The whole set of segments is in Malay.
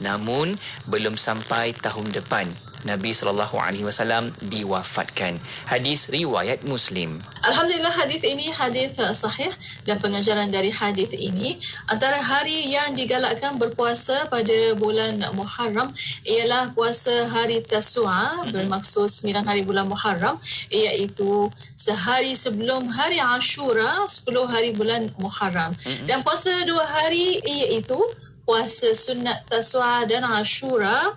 namun belum sampai tahun depan Nabi SAW diwafatkan. Hadis riwayat Muslim. Alhamdulillah, hadis ini hadis sahih, dan pengajaran dari hadis ini, antara hari yang digalakkan berpuasa pada bulan Muharram ialah puasa hari Tasu'a, bermaksud 9 hari bulan Muharram, iaitu sehari sebelum hari Ashura, 10 hari bulan Muharram. Dan puasa 2 hari iaitu puasa sunat Tasu'a dan Ashura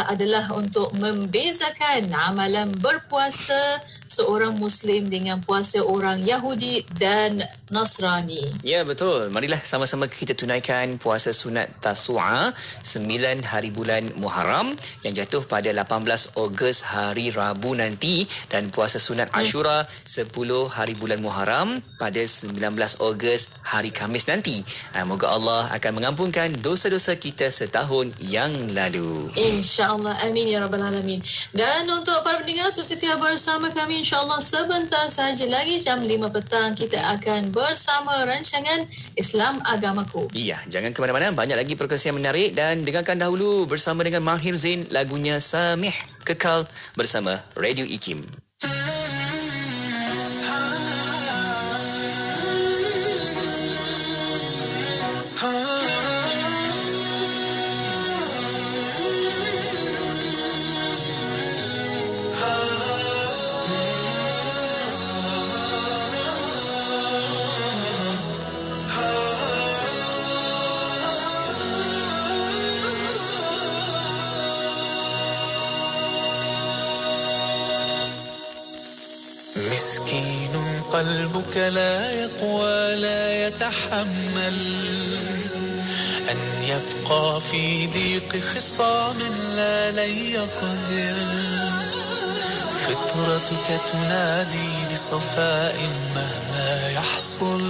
adalah untuk membezakan amalan berpuasa seorang Muslim dengan puasa orang Yahudi dan Nasrani. Ya, betul. Marilah sama-sama kita tunaikan puasa sunat Tasu'a 9 hari bulan Muharram yang jatuh pada 18 Ogos hari Rabu nanti, dan puasa sunat Ashura 10 hari bulan Muharram pada 19 Ogos hari Khamis nanti. Moga Allah akan mengampunkan dosa-dosa kita setahun yang lalu. InsyaAllah, amin ya rabbal alamin. Dan untuk para pendengar, tu setia bersama kami insyaAllah sebentar sahaja lagi jam 5 petang kita akan bersama rancangan Islam Agamaku. Iya, jangan ke mana-mana, banyak lagi perkongsian menarik, dan dengarkan dahulu bersama dengan Mahir Zain lagunya Samih. Kekal bersama Radio IKIM. مسكين قلبك لا يقوى لا يتحمل أن يبقى في ضيق خصام لا لن يقدر فطرتك تنادي بصفاء مهما يحصل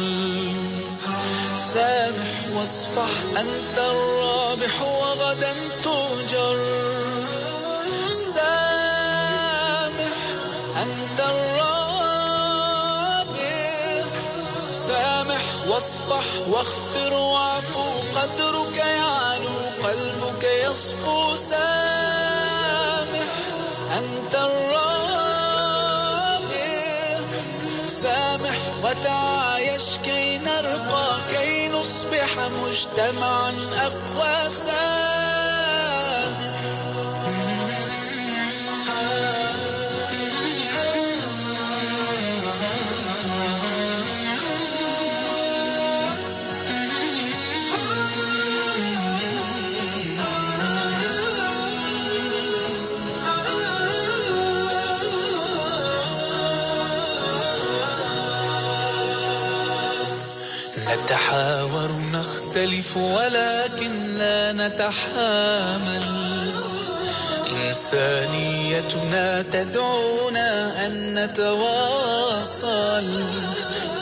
سامح واصفح أنت الرابح وغدا تؤجر سامح أنت واصفح واغفر واعفو قدرك يعلو قلبك يصفو سامح أنت الرابع سامح وتعايش كي نرقى كي نصبح مجتمعا أقوى نتحاور نختلف ولكن لا نتحامل إنسانيتنا تدعونا أن نتواصل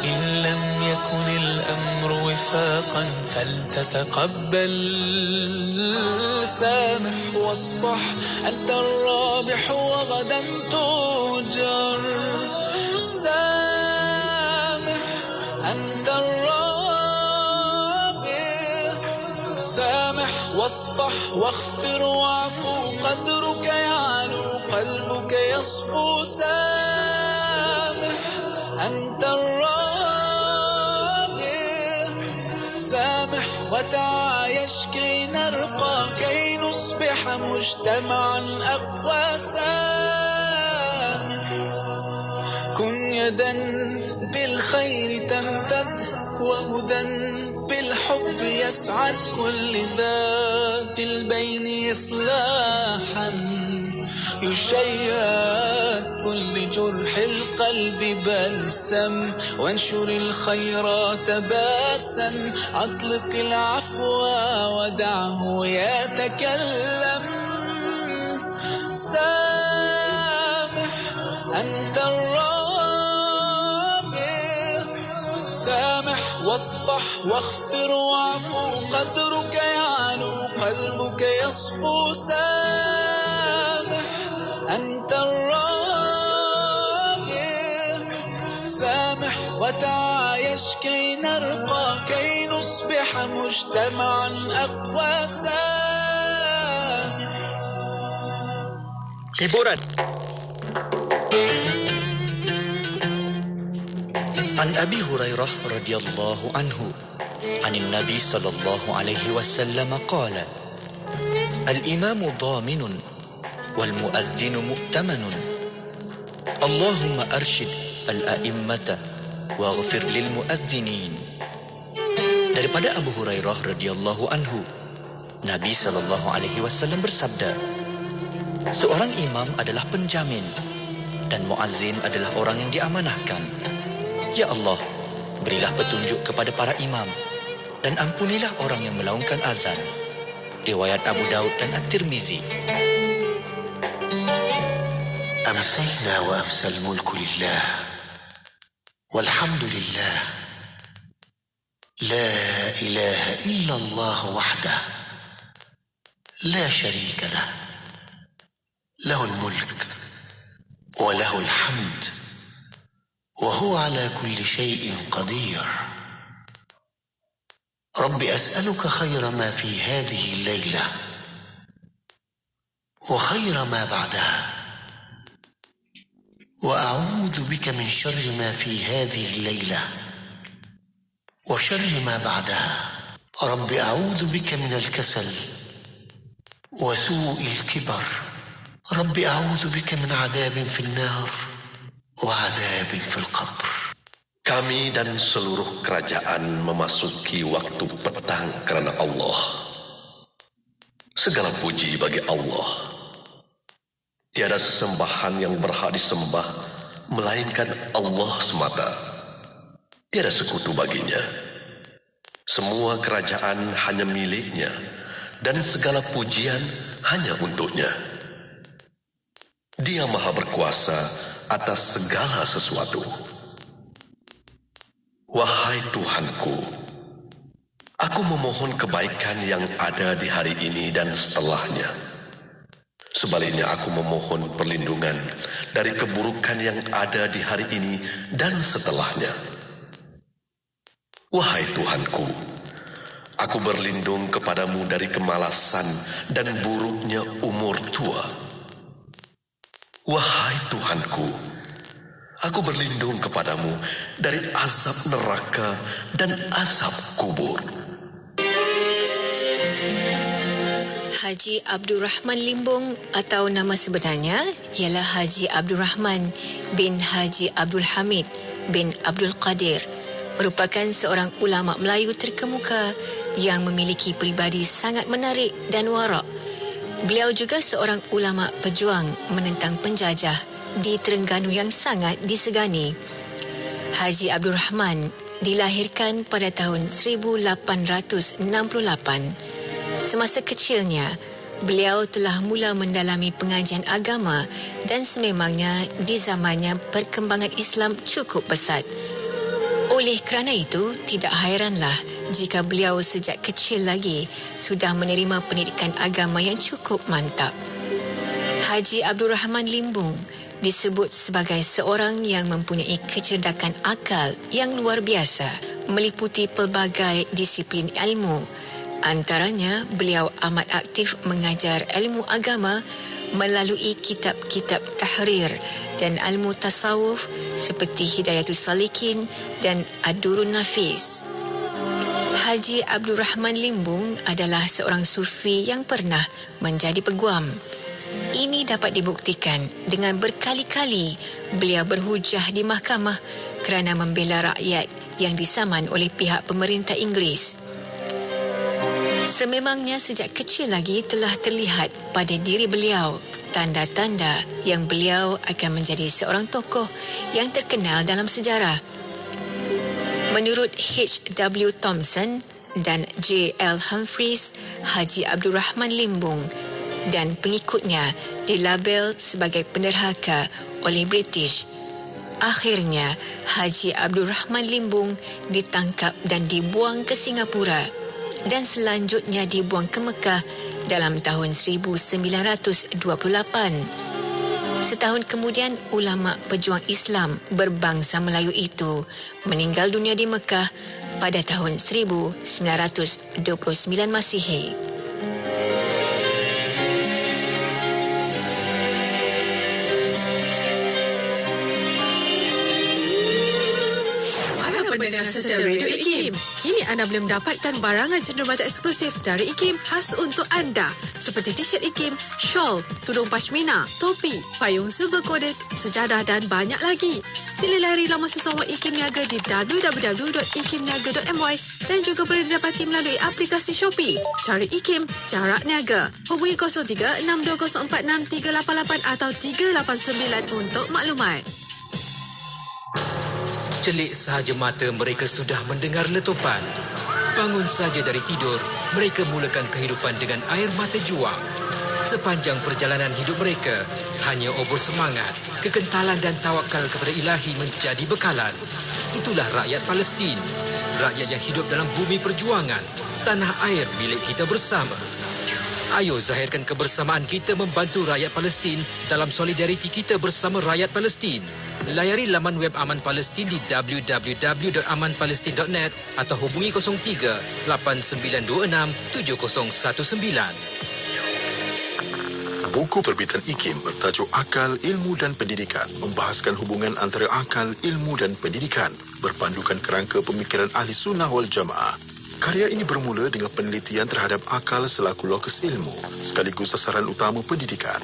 إن لم يكن الأمر وفاقا فلتتقبل سامح واصفح أنت الرابح وغدا تؤجر سامح أنت واصفح واغفر واعفو قدرك يعلو قلبك يصفو سامح أنت الرابع سامح وتعايش كي نرقى كي نصبح مجتمعا أقوى سامح كن يدا بالخير تمتد وهدى بالحب يسعد كل ذات البين إصلاحا يشيد كل جرح القلب بلسم وانشر الخيرات باسا أطلق العفو ودعه يتكلم سامح أنت واصفح واغفر واعفو قدرك يعلو قلبك يصفو سامح أنت الرابع سامح وتعايش كي نرقى كي نصبح مجتمعا أقوى سامح Hiburan. An Abi Hurairah radhiyallahu anhu عن النبي صلى الله عليه وسلم قال: الإمام ضامن والمؤذن مؤتمن اللهم أرشد الأئمة واغفر للمؤذنين. Daripada Abu Hurairah radhiyallahu anhu, Nabi sallallahu alaihi wasallam bersabda, seorang imam adalah penjamin dan muazzin adalah orang yang diamanahkan. Ya Allah, berilah petunjuk kepada para imam dan ampunilah orang yang melaungkan azan. Riwayat Abu Daud dan At-Tirmizi. أمسينا وأمسى الملك لله والحمد لله لا إله إلا الله وحده لا شريك له له الملك وله الحمد وهو على كل شيء قدير. رب أسألك خير ما في هذه الليلة وخير ما بعدها وأعوذ بك من شر ما في هذه الليلة وشر ما بعدها. رب أعوذ بك من الكسل وسوء الكبر. رب أعوذ بك من عذاب في النار وعذاب في القبر. Kami dan seluruh kerajaan memasuki waktu petang kerana Allah. Segala puji bagi Allah. Tiada sesembahan yang berhak disembah melainkan Allah semata. Tiada sekutu baginya. Semua kerajaan hanya miliknya dan segala pujian hanya untuknya. Dia Maha berkuasa atas segala sesuatu. Wahai Tuhanku, aku memohon kebaikan yang ada di hari ini dan setelahnya. Sebaliknya aku memohon perlindungan dari keburukan yang ada di hari ini dan setelahnya. Wahai Tuhanku, aku berlindung kepadamu dari kemalasan dan buruknya umur tua. Wahai Tuhanku, aku berlindung kepadamu dari azab neraka dan azab kubur. Haji Abdul Rahman Limbung atau nama sebenarnya ialah Haji Abdul Rahman bin Haji Abdul Hamid bin Abdul Qadir, merupakan seorang ulama Melayu terkemuka yang memiliki peribadi sangat menarik dan warak. Beliau juga seorang ulama pejuang menentang penjajah di Terengganu yang sangat disegani. Haji Abdul Rahman dilahirkan pada tahun 1868. Semasa kecilnya, beliau telah mula mendalami pengajian agama dan sememangnya di zamannya perkembangan Islam cukup pesat. Oleh kerana itu, tidak hairanlah jika beliau sejak kecil lagi sudah menerima pendidikan agama yang cukup mantap. Haji Abdul Rahman Limbung disebut sebagai seorang yang mempunyai kecerdakan akal yang luar biasa, meliputi pelbagai disiplin ilmu. Antaranya, beliau amat aktif mengajar ilmu agama melalui kitab-kitab tahrir dan ilmu tasawuf seperti Hidayatul Salikin dan Ad-Durrun Nafis. Haji Abdul Rahman Limbung adalah seorang sufi yang pernah menjadi peguam. Ini dapat dibuktikan dengan berkali-kali beliau berhujah di mahkamah kerana membela rakyat yang disaman oleh pihak pemerintah Inggeris. Sememangnya sejak kecil lagi telah terlihat pada diri beliau tanda-tanda yang beliau akan menjadi seorang tokoh yang terkenal dalam sejarah. Menurut H.W. Thompson dan J.L. Humphreys, Haji Abdul Rahman Limbung dan pengikutnya dilabel sebagai penderhaka oleh British. Akhirnya, Haji Abdul Rahman Limbung ditangkap dan dibuang ke Singapura dan selanjutnya dibuang ke Mekah dalam tahun 1928. Setahun kemudian, ulama pejuang Islam berbangsa Melayu itu meninggal dunia di Mekah pada tahun 1929 Masihi. boleh mendapatkan barangan cenderamata eksklusif dari IKIM khas untuk anda seperti t-shirt IKIM, shawl, tudung pashmina, topi, payung silver coded, sejadah dan banyak lagi. Sila layari laman sesama IKIM Niaga di www.ikimniaga.my dan juga boleh didapati melalui aplikasi Shopee. Cari IKIM, jarak niaga. Hubungi 03-6204-6388 atau 389 untuk maklumat. Celik sahaja mata mereka sudah mendengar letupan. Bangun saja dari tidur, mereka mulakan kehidupan dengan air mata juang. Sepanjang perjalanan hidup mereka, hanya obor semangat, kekentalan dan tawakal kepada Ilahi menjadi bekalan. Itulah rakyat Palestin, rakyat yang hidup dalam bumi perjuangan, tanah air milik kita bersama. Ayo zahirkan kebersamaan kita membantu rakyat Palestin dalam solidariti kita bersama rakyat Palestin. Layari laman web Aman Palestin di www.amanpalestin.net atau hubungi 03 8926 7019. Buku terbitan IKIM bertajuk Akal, Ilmu dan Pendidikan membahaskan hubungan antara akal, ilmu dan pendidikan berpandukan kerangka pemikiran Ahli Sunnah wal Jamaah. Karya ini bermula dengan penelitian terhadap akal selaku lokus ilmu sekaligus sasaran utama pendidikan.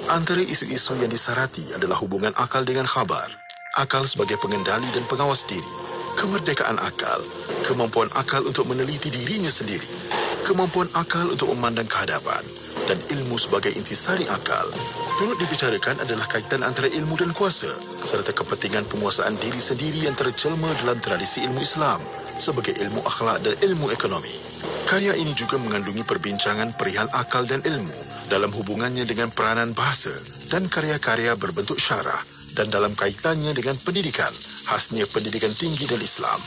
Antara isu-isu yang disarati adalah hubungan akal dengan khabar, akal sebagai pengendali dan pengawas diri, kemerdekaan akal, kemampuan akal untuk meneliti dirinya sendiri, kemampuan akal untuk memandang kehadapan, dan ilmu sebagai intisari akal. Turut dibicarakan adalah kaitan antara ilmu dan kuasa serta kepentingan penguasaan diri sendiri yang terjelma dalam tradisi ilmu Islam sebagai ilmu akhlak dan ilmu ekonomi. Karya ini juga mengandungi perbincangan perihal akal dan ilmu dalam hubungannya dengan peranan bahasa dan karya-karya berbentuk syarah dan dalam kaitannya dengan pendidikan, khasnya pendidikan tinggi dan Islam.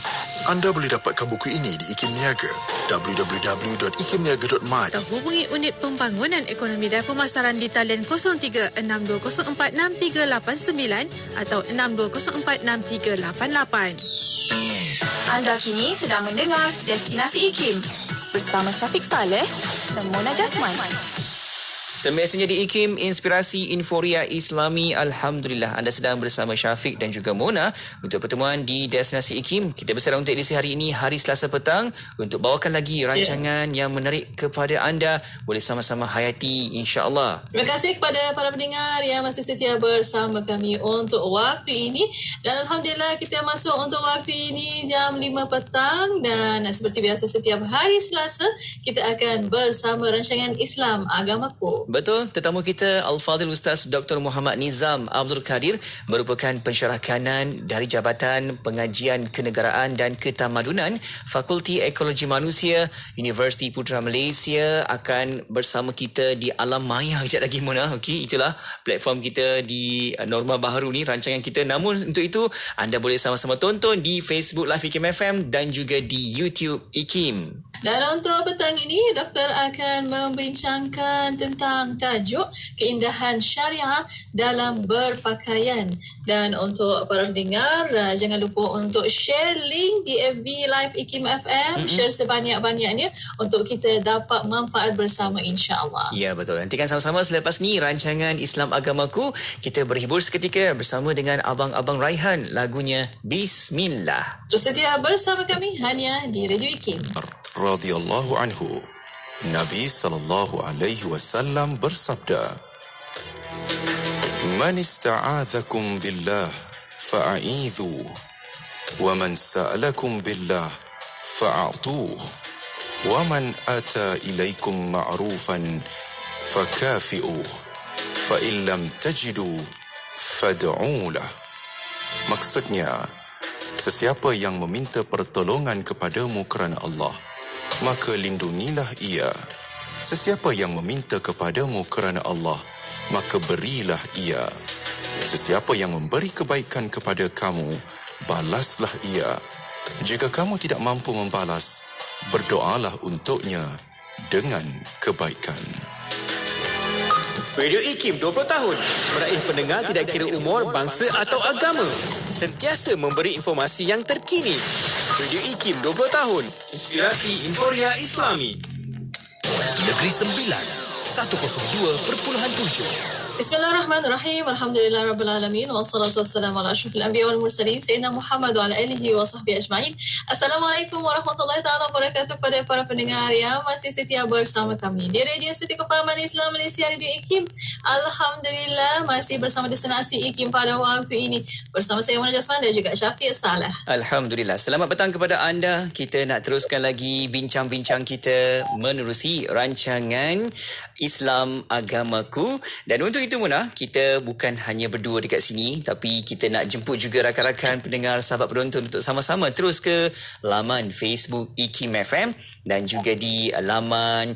Anda boleh dapatkan buku ini di IKIM Niaga, www.ikimniaga.my atau hubungi unit pembangunan ekonomi dan pemasaran di talian 03-6204-6389 atau 6204-6388. Anda kini sedang mendengar Destinasi IKIM bersama Syafiq Saleh dan Mona Jasman. Semestinya di IKIM, Inspirasi Inforia Islami. Alhamdulillah, anda sedang bersama Syafiq dan juga Mona untuk pertemuan di Destinasi IKIM. Kita bersama untuk edisi hari ini, hari Selasa petang, untuk bawakan lagi rancangan yang menarik kepada anda. Boleh sama-sama hayati, insya-Allah. Terima kasih kepada para pendengar yang masih setia bersama kami untuk waktu ini. Dan Alhamdulillah, kita masuk untuk waktu ini jam 5 petang. Dan seperti biasa, setiap hari Selasa, kita akan bersama rancangan Islam Agamaku. Betul, tetamu kita Al-Fadhil Ustaz Dr. Muhammad Nizam Abdul Qadir merupakan pensyarah kanan dari Jabatan Pengajian Kenegaraan dan Ketamadunan Fakulti Ekologi Manusia Universiti Putra Malaysia, akan bersama kita di alam maya kejap lagi, Mona. Okey, itulah platform kita di Norma Baharu ni, rancangan kita. Namun untuk itu anda boleh sama-sama tonton di Facebook Live IKIM FM dan juga di YouTube IKIM. Dan untuk petang ini, doktor akan membincangkan tentang tajuk keindahan syariah dalam berpakaian. Dan untuk para pendengar, jangan lupa untuk share link di FB Live IKIM FM, share sebanyak-banyaknya untuk kita dapat manfaat bersama, insya-Allah. Ya, betul. Nantikan sama-sama selepas ni rancangan Islam Agamaku. Kita berhibur seketika bersama dengan Abang-Abang Raihan, lagunya Bismillah. Terus setia bersama kami hanya di Radio IKIM. Radhiyallahu anhu, Nabi sallallahu alaihi wasallam bersabda, "Man ista'adzakum billah fa'idhu, wa man sa'alakum billah fa'atuh, wa man ata ilaikum ma'rufan fakafi'u, fa in lam tajidu fad'u lah." Maksudnya, sesiapa yang meminta pertolongan kepadamu kerana Allah, maka lindungilah ia. Sesiapa yang meminta kepadamu kerana Allah, maka berilah ia. Sesiapa yang memberi kebaikan kepada kamu, balaslah ia. Jika kamu tidak mampu membalas, berdoalah untuknya dengan kebaikan. Radio IKIM 20 tahun meraih pendengar tidak kira umur, bangsa atau agama. Sentiasa memberi informasi yang terkini. Radio IKIM 20 tahun, Inspirasi Inforia Islami. Negeri Sembilan, 102.7. Bismillahirrahmanirrahim. Alhamdulillahirabbil alamin wassalatu wassalamu ala asyrafil anbiya wal mursalin sayyidina Muhammad wa ala alihi wa sahbihi ajma'in. Assalamualaikum warahmatullahi taala wabarakatuh kepada para pendengar yang masih setia bersama kami di Radio Siti Kepahaman Islam Malaysia Radio IKIM. Alhamdulillah masih bersama destinasi IKIM pada waktu ini bersama saya Mona Jasman dan juga Syafiq Saleh. Alhamdulillah. Selamat petang kepada anda. Kita nak teruskan lagi bincang-bincang kita menerusi rancangan Islam Agamaku. Dan untuk itu Mona, kita bukan hanya berdua dekat sini, tapi kita nak jemput juga rakan-rakan pendengar, sahabat penonton untuk sama-sama terus ke laman Facebook IKIM FM dan juga di laman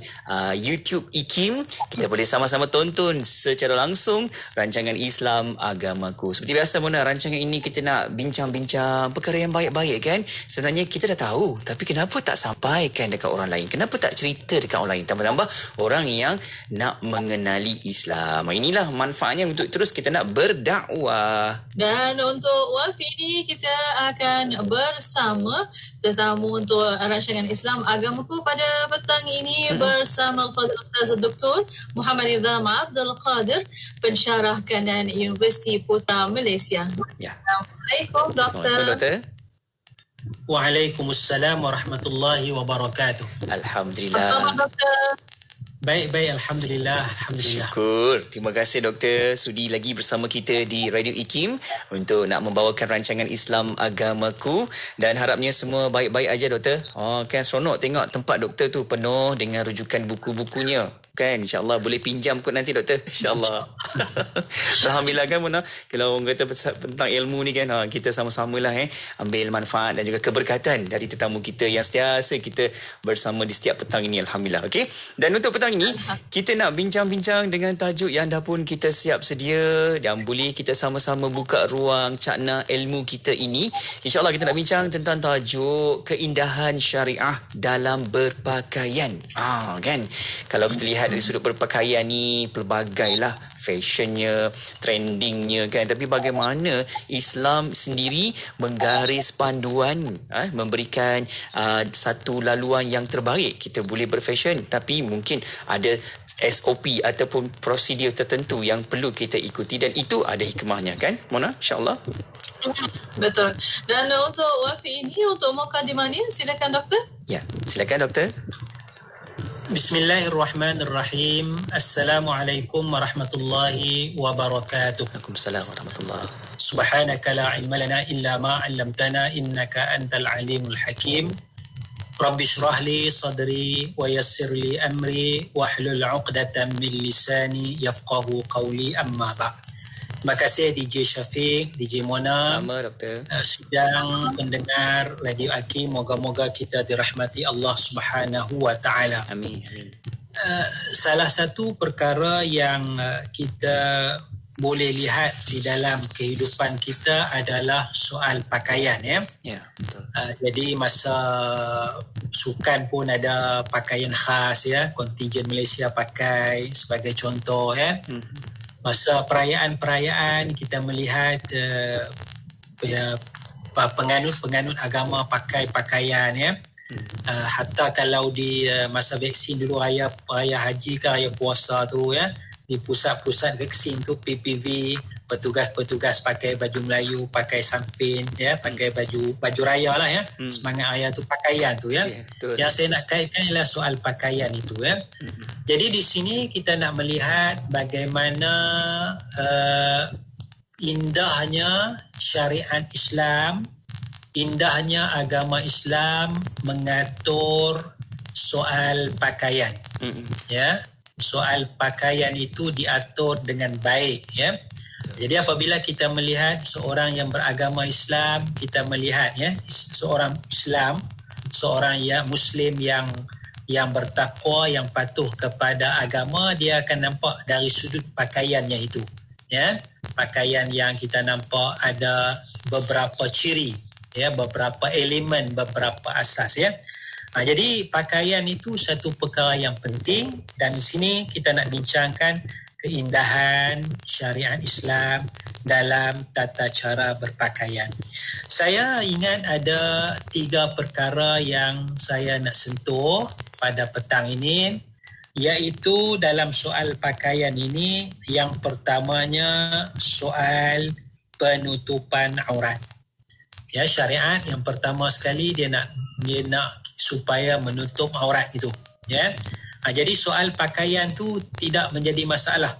YouTube IKIM. Kita boleh sama-sama tonton secara langsung rancangan Islam Agamaku. Seperti biasa Mona, rancangan ini kita nak bincang-bincang perkara yang baik-baik kan. Sebenarnya kita dah tahu, tapi kenapa tak sampaikan dekat orang lain? Kenapa tak cerita dekat orang lain? Tambah-tambah orang yang nak mengenali Islam. Inilah manfaatnya untuk terus kita nak berdakwah. Dan untuk waktu ini kita akan bersama tetamu untuk rancangan Islam Agamaku pada petang ini bersama Fadil Ustaz Dr. Muhammad Nizam Abdul Qadir, pensyarah kanan Universiti Putra Malaysia. Ya. Assalamualaikum Doktor. Waalaikumsalam warahmatullahi wabarakatuh. Alhamdulillah. Apa khabar Doktor? Baik, Alhamdulillah. Syukur. Terima kasih Doktor sudi lagi bersama kita di Radio IKIM untuk nak membawakan rancangan Islam Agamaku, dan harapnya semua baik-baik aja Doktor. Kan seronok tengok tempat Doktor tu penuh dengan rujukan buku-bukunya. Kan, insyaAllah boleh pinjam kot nanti Doktor. InsyaAllah. Alhamdulillah kan Mona, kalau orang kata tentang ilmu ni kan, kita sama-sama lah ambil manfaat dan juga keberkatan dari tetamu kita yang sentiasa kita bersama di setiap petang ini. Alhamdulillah. Okey. Dan untuk petang ini, kita nak bincang-bincang dengan tajuk yang dah pun kita siap sedia, dan boleh kita sama-sama buka ruang cakna ilmu kita ini. InsyaAllah kita nak bincang tentang tajuk keindahan syariah dalam berpakaian. Kan, kalau kita lihat dari sudut berpakaian ni pelbagai lah fashionnya, trendingnya kan, tapi bagaimana Islam sendiri menggaris panduan, memberikan satu laluan yang terbaik. Kita boleh berfashion tapi mungkin ada SOP ataupun prosedur tertentu yang perlu kita ikuti, dan itu ada hikmahnya kan Mona, insyaAllah. Betul. Dan untuk waktu ini, untuk mukadimah ni, silakan Doktor. Ya, silakan Doktor. Bismillahirrahmanirrahim. Assalamualaikum warahmatullahi wabarakatuh. Waalaikumsalam warahmatullahi. Subhanaka la ilma lana illa ma 'allamtana innaka antal alimul hakim. Rabbi shrah li sadri wa yassir li amri wahlul 'uqdatam min lisani yafqahu qawli, amma ba'd. Terima kasih DJ Syafiq, DJ Mona. Sama Doktor. Sidang pendengar Radio IKIM, moga-moga kita dirahmati Allah Subhanahu wa taala. Amin. Salah satu perkara yang kita boleh lihat di dalam kehidupan kita adalah soal pakaian ya. Ya, betul. Jadi masa sukan pun ada pakaian khas ya, kontingen Malaysia pakai sebagai contoh ya. Masa perayaan-perayaan kita melihat penganut-penganut agama pakai pakaian ya. Hatta kalau di masa vaksin dulu, raya haji ke raya puasa tu ya, di pusat-pusat vaksin tu PPV, petugas-petugas pakai baju Melayu, pakai sampin ya, pakai baju raya lah ya. Semangat raya tu pakaian tu ya. Yang saya nak kaitkan ialah soal pakaian itu ya. Jadi di sini kita nak melihat bagaimana indahnya syariat Islam, indahnya agama Islam mengatur soal pakaian. Ya, soal pakaian itu diatur dengan baik ya. Jadi apabila kita melihat seorang yang beragama Islam, kita melihat ya, seorang Islam, seorang yang Muslim yang bertakwa, yang patuh kepada agama, dia akan nampak dari sudut pakaiannya itu ya. Pakaian yang kita nampak ada beberapa ciri ya, beberapa elemen, beberapa asas ya. Jadi pakaian itu satu perkara yang penting, dan di sini kita nak bincangkan keindahan syariat Islam dalam tata cara berpakaian. Saya ingat ada 3 perkara yang saya nak sentuh pada petang ini. Iaitu dalam soal pakaian ini, yang pertamanya soal penutupan aurat. Ya, syariat yang pertama sekali dia nak supaya menutup aurat itu. Ya, jadi soal pakaian tu tidak menjadi masalah.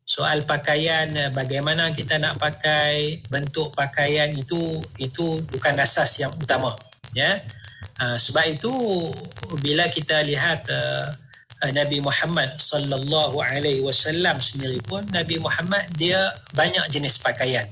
Soal pakaian, bagaimana kita nak pakai, bentuk pakaian itu bukan asas yang utama. Ya, sebab itu bila kita lihat Nabi Muhammad sallallahu alaihi wasallam sendiri pun, Nabi Muhammad dia banyak jenis pakaian.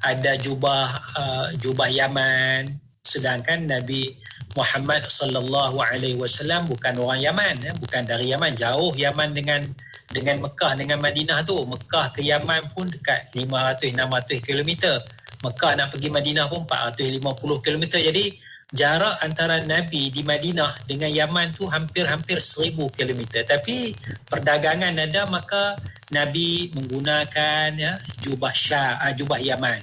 Ada jubah Yaman, sedangkan Nabi Muhammad sallallahu alaihi wasallam bukan orang Yaman, bukan dari Yaman, jauh Yaman dengan Mekah dengan Madinah tu. Mekah ke Yaman pun dekat 500-600 km. Mekah nak pergi Madinah pun 450 km. Jadi jarak antara Nabi di Madinah dengan Yaman tu hampir 1000 km. Tapi perdagangan ada, maka Nabi menggunakan jubah Yaman.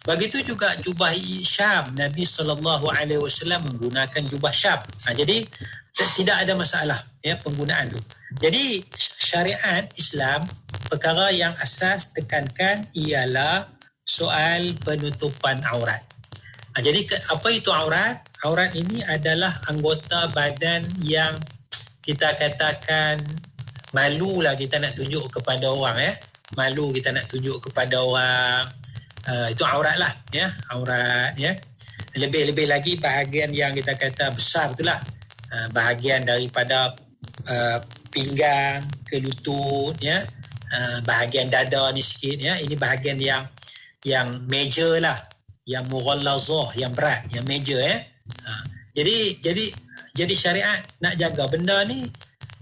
Begitu juga jubah Syam, Nabi SAW menggunakan jubah Syam. Jadi tidak ada masalah ya penggunaan tu. Jadi syariat Islam, perkara yang asas tekankan ialah soal penutupan aurat. Jadi apa itu aurat? Aurat ini adalah anggota badan yang kita katakan malulah kita nak tunjuk kepada orang ya. Malu kita nak tunjuk kepada orang. Itu aurat lah ya, aurat ya. Lebih lagi bahagian yang kita kata besar itulah, bahagian daripada pinggang ke lutut ya, bahagian dada ni sikit ya. Ini bahagian yang major lah, yang mughallazah, yang berat, yang major ya. Jadi syariat nak jaga benda ni,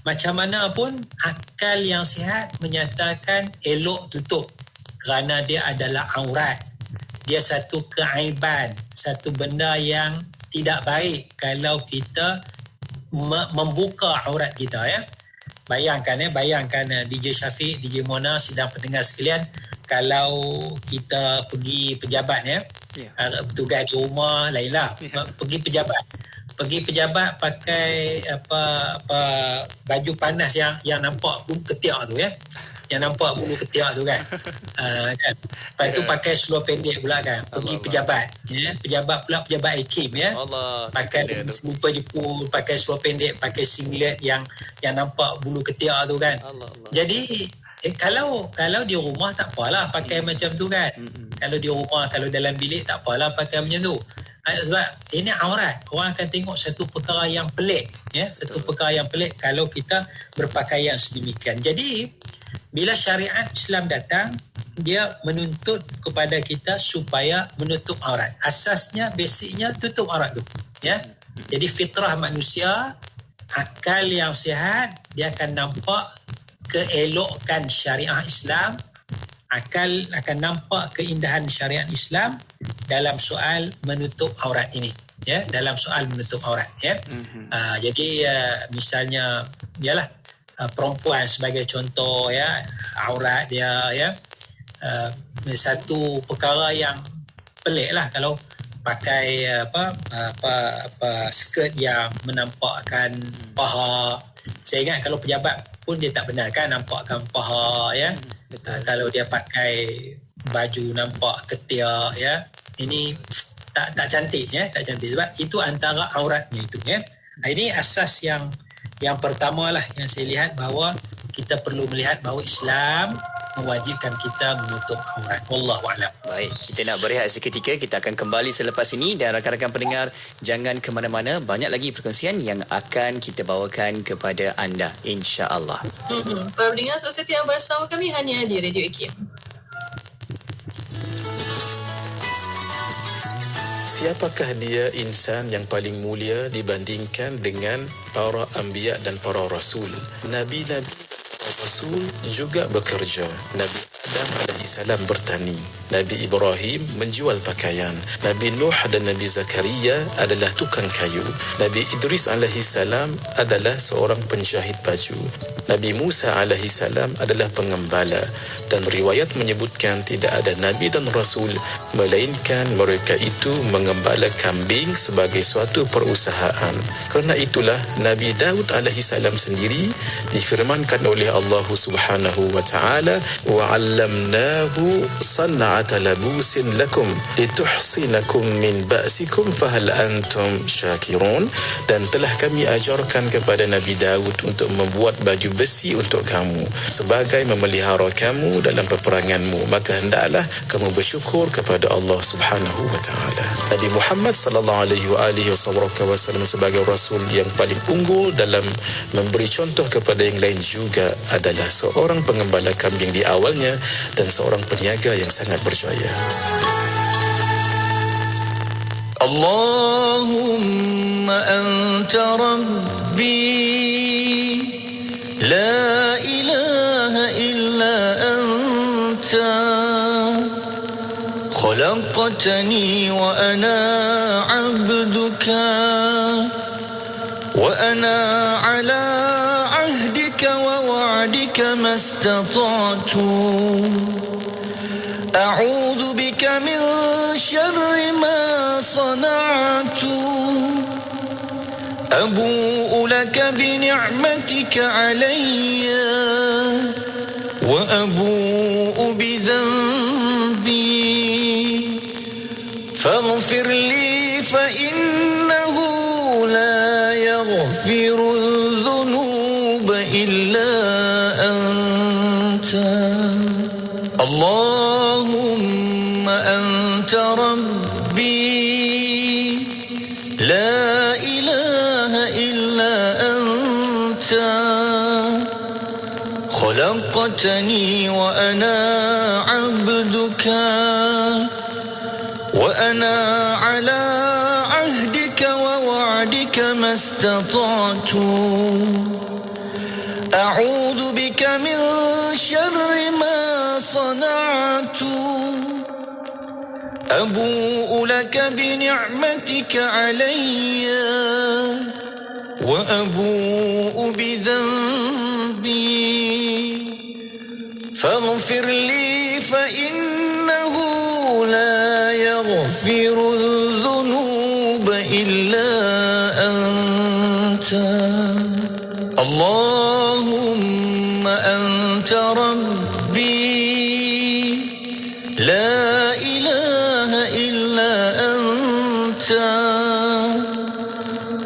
macam mana pun akal yang sihat menyatakan elok tutup, kerana dia adalah aurat. Dia satu keaiban, satu benda yang tidak baik kalau kita membuka aurat kita ya. Bayangkan DJ Syafiq, DJ Mona, sidang pendengar sekalian, kalau kita pergi pejabat ya, bertugas di rumah lainlah, pergi pejabat pakai apa baju panas yang nampak bulu ketiak tu ya. Yang nampak bulu ketiak tu kan. Kan. Lepas tu pakai seluar pendek pula kan. Pergi pejabat. Ya. Pejabat IKIM ya. Pakai selumpa jepul, pakai seluar pendek, pakai singlet yang nampak bulu ketiak tu kan. Jadi kalau di rumah tak apalah pakai macam tu kan. Kalau di rumah, kalau dalam bilik tak apalah pakai macam tu. Sebab ini aurat. Orang akan tengok satu perkara yang pelik ya, satu perkara yang pelik kalau kita berpakaian sedemikian. Jadi bila syariat Islam datang, dia menuntut kepada kita supaya menutup aurat. Asasnya, basicnya tutup aurat tu ya. Jadi fitrah manusia, akal yang sihat, dia akan nampak keelokan syariat Islam. Akal akan nampak keindahan syariat Islam dalam soal menutup aurat ini ya, dalam soal menutup aurat ya. Jadi misalnya ialah perempuan sebagai contoh ya, aurat dia ya, satu perkara yang pelik lah kalau pakai apa skirt yang menampakkan paha. Saya ingat kalau pejabat pun dia tak benarkan nampakkan paha ya. Kalau dia pakai baju nampak ketiak ya, ini tak cantik ya, tak cantik sebab itu antara auratnya itu ya. Ini asas yang pertama lah yang saya lihat, bahawa kita perlu melihat bahawa Islam mewajibkan kita menutup aurat. Wallahu a'lam. Baik, kita nak berehat seketika. Kita akan kembali selepas ini, dan rakan-rakan pendengar jangan ke mana-mana, banyak lagi perkongsian yang akan kita bawakan kepada anda insya-Allah. Para pendengar terus setia bersama kami hanya di Radio IKIM. Siapakah dia insan yang paling mulia dibandingkan dengan para anbiya dan para rasul? Nabi-nabi Rasul juga bekerja. Nabi Adam alaihi salam bertani. Nabi Ibrahim menjual pakaian. Nabi Nuh dan Nabi Zakaria adalah tukang kayu. Nabi Idris alaihi salam adalah seorang penjahit baju. Nabi Musa alaihi salam adalah pengembala. Dan riwayat menyebutkan tidak ada nabi dan rasul melainkan mereka itu mengembala kambing sebagai suatu perusahaan. Kerana itulah Nabi Daud alaihi salam sendiri difirmankan oleh Allah Subhanahu wa taala, wa 'allamnahu san'ata labusin lakum lituhsinakum min ba'sikum fahal antum syakirun. Dan telah kami ajarkan kepada Nabi Daud untuk membuat baju besi untuk kamu sebagai memelihara kamu dalam peperanganmu, maka hendaklah kamu bersyukur kepada Allah Subhanahu wa taala. Nabi Muhammad sallallahu alaihi wasallam sebagai rasul yang paling unggul dalam memberi contoh kepada yang lain juga adalah seorang pengembala kambing di awalnya dan seorang peniaga yang sangat berjaya. Allahumma anta rabbi la ilaha illa anta khalaqtani wa ana 'abduka wa ana 'ala 'ahdika wa wa'dika mastata'tu a'udzu bika min syarri ma sana'tu abu'u laka bi ni'matika 'alayya wa abu'u bi dhanbi faghfir li fa innahu la yaghfiru dhunuba illa anta Allahumma anta rabbi la ilaha illa anta khalaqtani wa ana 'abduka wa ana 'ala 'ahdika wa wa'dika mastata'tu a'udzu bika min syarri ma sana'tu abu'u laka bi ni'matika 'alayya wa abu'u bi dhanbi faghfir li fa innahu la yaghfiru dhunuba illa anta Allahumma anta rabbi la ilaha illa anta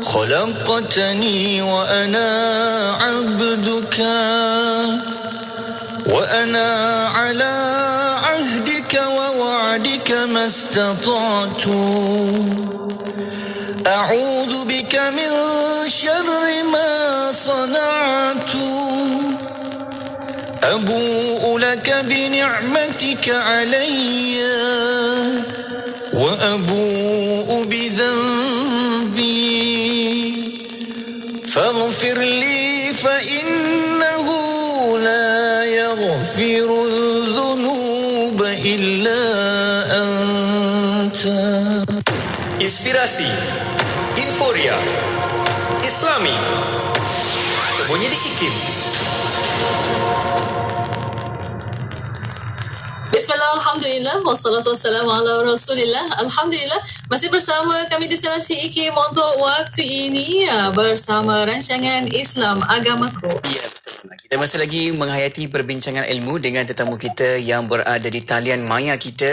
khalaqtani wa ana 'abduka wa ana 'ala 'ahdika wa wa'dika mastata'tu a'udzu bika min syarri ma sana'tu abu'u laka bi ni'matika 'alayya wa abu'u bi dhanbi faghfir li fa innahu la yaghfiru dhunuba illa anta. Inspirasi, Inforia, Islami, semuanya di IKIM. Bismillah, alhamdulillah, wassalatu wassalamu ala rasulillah. Alhamdulillah, masih bersama kami di Selasi IKIM untuk waktu ini bersama rancangan Islam Agamaku. Ya, betul. Kita masih lagi menghayati perbincangan ilmu dengan tetamu kita yang berada di talian maya kita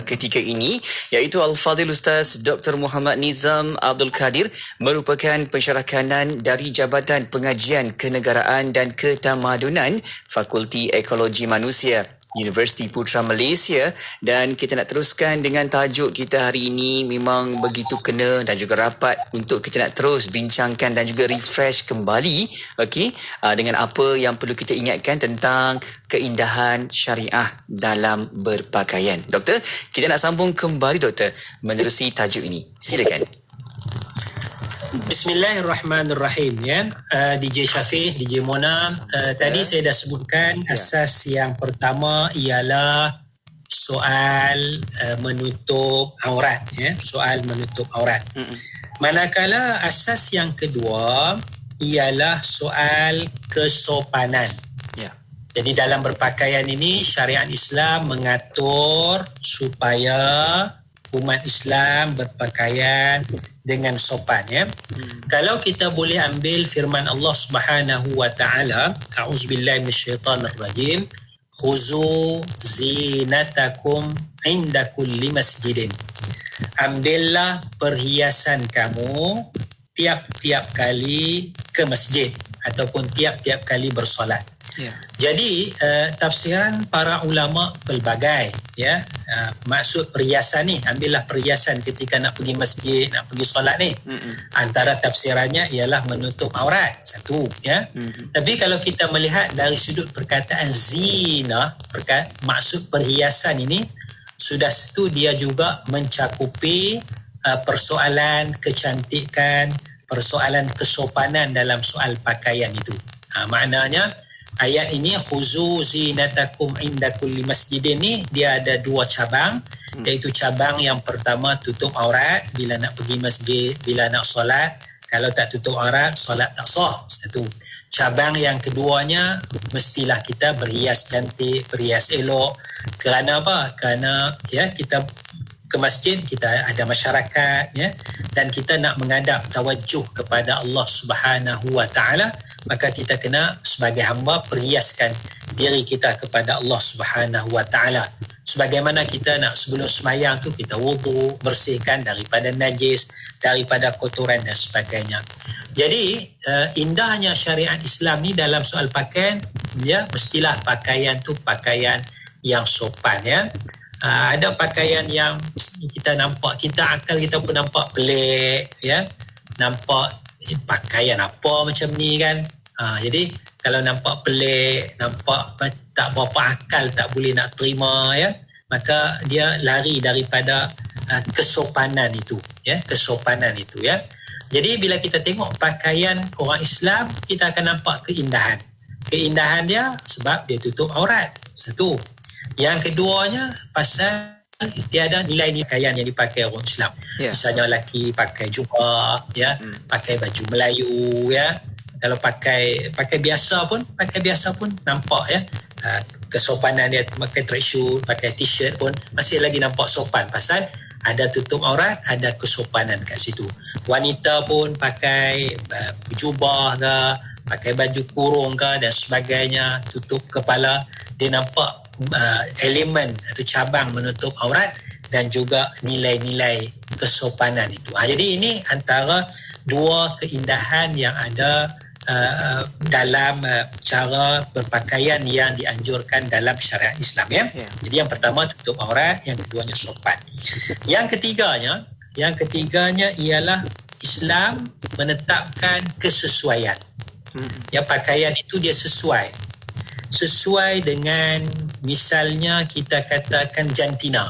ketika ini, iaitu Al-Fadhil Ustaz Dr. Muhammad Nizam Abdul Qadir, merupakan pensyarah kanan dari Jabatan Pengajian Kenegaraan dan Ketamadunan Fakulti Ekologi Manusia Universiti Putra Malaysia. Dan kita nak teruskan dengan tajuk kita hari ini, memang begitu kena dan juga rapat untuk kita nak terus bincangkan dan juga refresh kembali, dengan apa yang perlu kita ingatkan tentang keindahan syariah dalam berpakaian. Doktor, kita nak sambung kembali doktor menerusi tajuk ini. Silakan. Bismillahirrahmanirrahim ya. DJ Syafiq, DJ Mona, tadi saya dah sebutkan asas yang pertama ialah soal menutup aurat ya, soal menutup aurat. Manakala asas yang kedua ialah soal kesopanan. Jadi dalam berpakaian ini syariat Islam mengatur supaya umat Islam berpakaian dengan sopan ya. Kalau kita boleh ambil firman Allah Subhanahu wa taala, a'udzubillahi minasyaitonir rajim, khuzu zinatakum inda kulli masjidin. Ambillah perhiasan kamu tiap-tiap kali ke masjid ataupun tiap-tiap kali bersolat. Jadi tafsiran para ulama pelbagai ya. Maksud perhiasan ni, ambillah perhiasan ketika nak pergi masjid, nak pergi solat ni. Antara tafsirannya ialah menutup aurat, satu ya. Tapi kalau kita melihat dari sudut perkataan zina, maksud perhiasan ini sudah satu dia juga mencakupi persoalan kecantikan, persoalan kesopanan dalam soal pakaian itu. Maknanya ayat ini khuzu zinatakum inda kulli masjidin ni dia ada dua cabang, iaitu cabang yang pertama tutup aurat bila nak pergi masjid, bila nak solat. Kalau tak tutup aurat, solat tak sah. Satu. Cabang yang keduanya mestilah kita berhias cantik, berhias elok. Kerana apa? Kerana ya kita ke masjid, kita ada masyarakat ya, dan kita nak menghadap tawajuh kepada Allah Subhanahu wa taala, maka kita kena sebagai hamba perhiaskan diri kita kepada Allah Subhanahu wa taala. Sebagaimana kita nak sebelum sembahyang tu kita wudu, bersihkan daripada najis, daripada kotoran dan sebagainya. Jadi indahnya syariat Islam ni dalam soal pakaian ya, mestilah pakaian tu pakaian yang sopan ya. Ada pakaian yang kita nampak, akal kita pun nampak pelik ya, nampak pakaian apa macam ni kan. Jadi kalau nampak pelik, nampak tak berapa akal, tak boleh nak terima ya, maka dia lari daripada kesopanan itu ya, kesopanan itu ya. Jadi bila kita tengok pakaian orang Islam, kita akan nampak keindahan dia sebab dia tutup aurat, satu. Yang keduanya pasal dia ada nilai-nilai pakaian yang dipakai orang Islam. Misalnya lelaki pakai jubah ya, pakai baju Melayu ya. Kalau pakai biasa pun nampak ya, kesopanan dia. Pakai tracksuit, pakai t-shirt pun masih lagi nampak sopan pasal ada tutup aurat, ada kesopanan kat situ. Wanita pun pakai jubah ke, pakai baju kurung ke dan sebagainya, tutup kepala, dia nampak elemen atau cabang menutup aurat dan juga nilai-nilai kesopanan itu. Jadi ini antara dua keindahan yang ada dalam cara berpakaian yang dianjurkan dalam syariat Islam ya. Jadi yang pertama tutup aurat, yang keduanya sopan. Yang ketiganya ialah Islam menetapkan kesesuaian. Ya, pakaian itu dia sesuai dengan misalnya kita katakan jantina.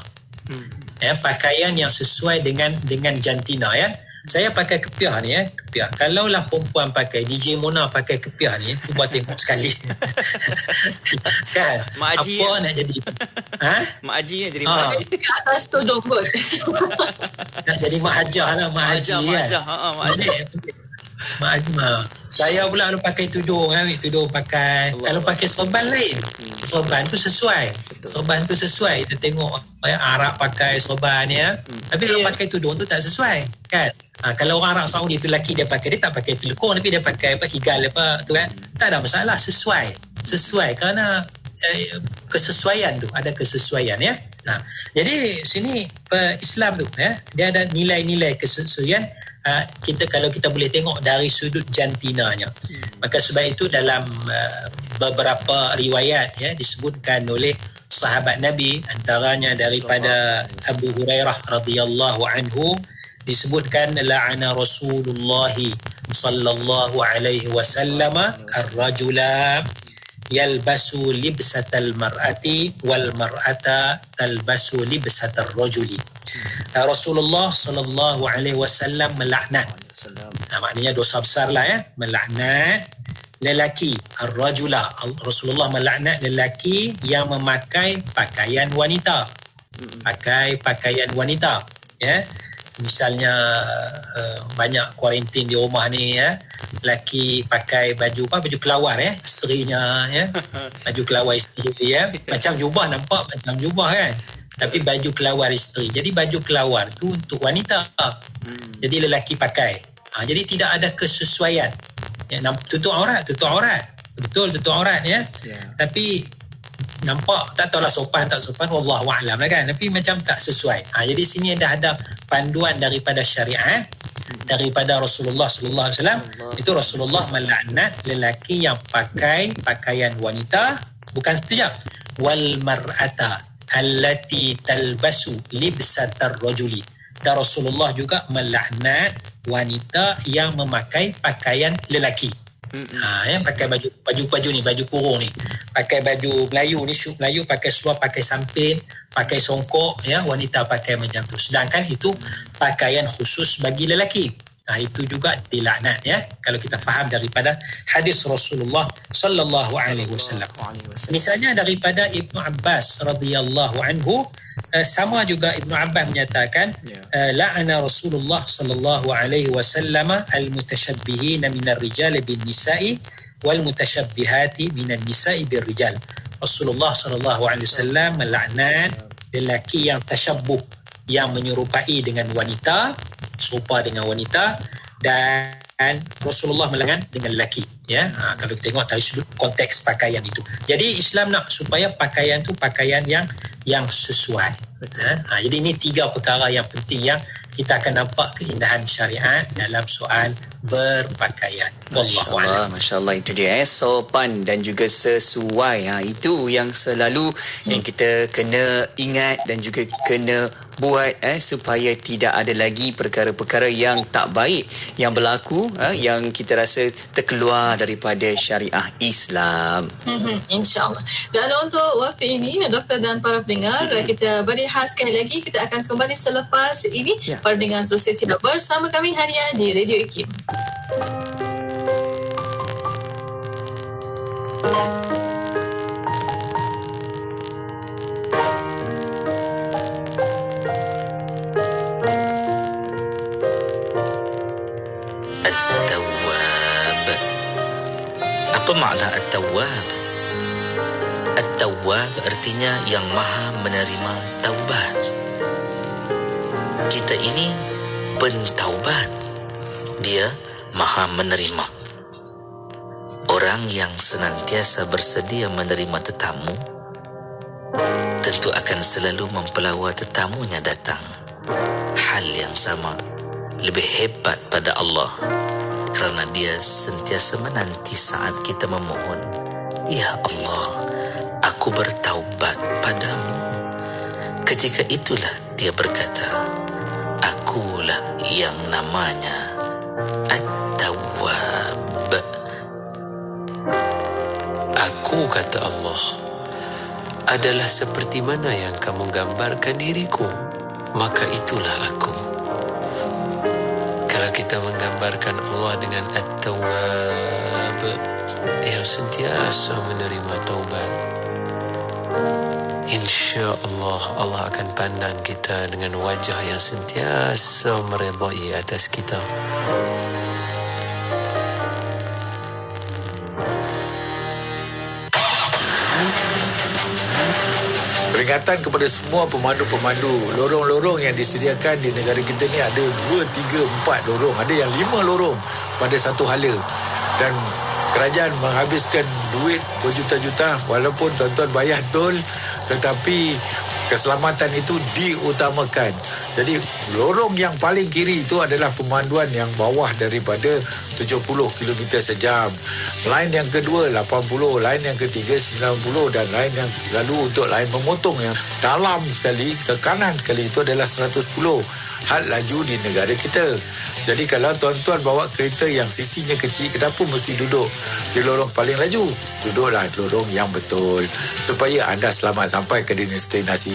Ya, pakaian yang sesuai dengan jantina ya. Saya pakai kepiah ni ya, kepiah. Kalaulah perempuan pakai, DJ Mona pakai kepiah ni, cuba tengok sekali. Kan? Mak Haji apa nak jadi? Mak Haji jadi Mak Haji. Atas tudung kot. Nak jadi Mak Hajah lah, Mak Haji kan. Mak Haji. Mak Ajmah. Saya pula kalau pakai tudung tudung pakai. Kalau pakai sorban lain. Sorban tu sesuai. Kita tengok Arab pakai sorban ya. Tapi kalau pakai tudung tu tak sesuai kan. Kalau orang Arab Saudi tu lelaki dia tak pakai telekong, tapi dia pakai igal tu kan. Tak ada masalah, sesuai kerana kesesuaian tu, ada kesesuaian ya. Jadi sini Islam tu ya, dia ada nilai-nilai kesesuaian. Kalau kita boleh tengok dari sudut jantinanya. Maka sebab itu dalam beberapa riwayat ya disebutkan oleh sahabat Nabi, antaranya daripada Abu Hurairah radhiyallahu anhu, disebutkan la'ana Rasulullah sallallahu alaihi wasallam ar-rajula yalbasu libsatal mar'ati wal mar'ata talbasu libsatar rajuli. Rasulullah sallallahu alaihi wasallam melaknat Maknanya dosa besar lah melaknat lelaki. Ar-rajula, Rasulullah melaknat lelaki yang memakai pakaian wanita. Pakai pakaian wanita. Misalnya banyak kuarantin di rumah ni, lelaki pakai baju kelawar, isterinya, baju kelawar isteri, macam jubah, nampak macam jubah kan, tapi baju kelawar isteri. Jadi baju kelawar tu untuk wanita, jadi lelaki pakai. Jadi tidak ada kesesuaian, tutup aurat, betul tutup aurat, tapi nampak tak tahulah sopan tak sopan, wallahu a'lam lah kan, tapi macam tak sesuai. Jadi sini ada panduan daripada syariat, daripada Rasulullah sallallahu alaihi wasallam. Itu Rasulullah melaknat lelaki yang pakai pakaian wanita, bukan sekejap, wal mar'ata allati talbasu libsatar rajuli. Dan Rasulullah juga melaknat wanita yang memakai pakaian lelaki. Pakai baju ni, baju kurung ni, pakai baju Melayu ni, syuk Melayu, pakai seluar, pakai samping, pakai songkok, wanita pakai macam tu. Sedangkan itu pakaian khusus bagi lelaki. Itu juga dilaknat, kalau kita faham daripada hadis Rasulullah sallallahu alaihi wasallam. Misalnya daripada Ibnu Abbas radhiyallahu anhu, sama juga Ibnu Abbas menyatakan, la'ana Rasulullah sallallahu alaihi wasallam al-mutasyabbihina minar rijali bin nisa'i wal mutasyabbihati minan nisa'i bir rijal. Rasulullah sallallahu alaihi wasallam melaknat lelaki yang tasyabbuh, yang menyerupai dengan wanita, serupa dengan wanita, dan Rasulullah melaknat dengan lelaki. Kalau kita tengok dari sudut konteks pakaian itu. Jadi Islam nak supaya pakaian tu pakaian yang sesuai. Jadi ini 3 perkara yang penting yang kita akan nampak keindahan syariat dalam soal berpakaian. Wallahualam. Masya-Allah, itu dia, sopan dan juga sesuai. Itu yang selalu yang kita kena ingat dan juga kena buat supaya tidak ada lagi perkara-perkara yang tak baik yang berlaku, yang kita rasa terkeluar daripada syariah Islam. InsyaAllah. Dan untuk waktu ini, Doktor dan para pendengar, kita berehat sekali lagi. Kita akan kembali selepas ini. Para pendengar terus setia bersama kami hanya di Radio IKIM. Apa makna At-Tawwab? At-Tawwab artinya yang maha menerima taubat. Kita ini pentaubat. Dia maha menerima. Orang yang senantiasa bersedia menerima tetamu tentu akan selalu mempelawa tetamunya datang. Hal yang sama, lebih hebat pada Allah, kerana dia sentiasa menanti saat kita memohon, ya Allah, aku bertaubat padamu. Ketika itulah dia berkata, akulah yang namanya At-Tawwab. Aku, kata Allah, adalah seperti mana yang kamu gambarkan diriku, maka itulah aku. Kalau kita menggambarkan Allah dengan At-Tawwab, yang sentiasa menerima taubat, insya-Allah Allah akan pandang kita dengan wajah yang sentiasa meredai atas kita. Peringatan kepada semua pemandu-pemandu, lorong-lorong yang disediakan di negara kita ni ada 2, 3, 4 lorong, ada yang 5 lorong pada satu hala, dan kerajaan menghabiskan duit berjuta-juta walaupun tuan-tuan bayar tol, tetapi keselamatan itu diutamakan. Jadi lorong yang paling kiri itu adalah pemanduan yang bawah daripada 70 km sejam. Lain yang kedua 80, lain yang ketiga 90, dan lain yang lalu untuk lain memotong yang dalam sekali, ke kanan sekali, itu adalah 110 had laju di negara kita. Jadi kalau tuan-tuan bawa kereta yang sisinya kecil, kenapa mesti duduk di lorong paling laju? duduklah lorong yang betul supaya anda selamat sampai ke destinasi.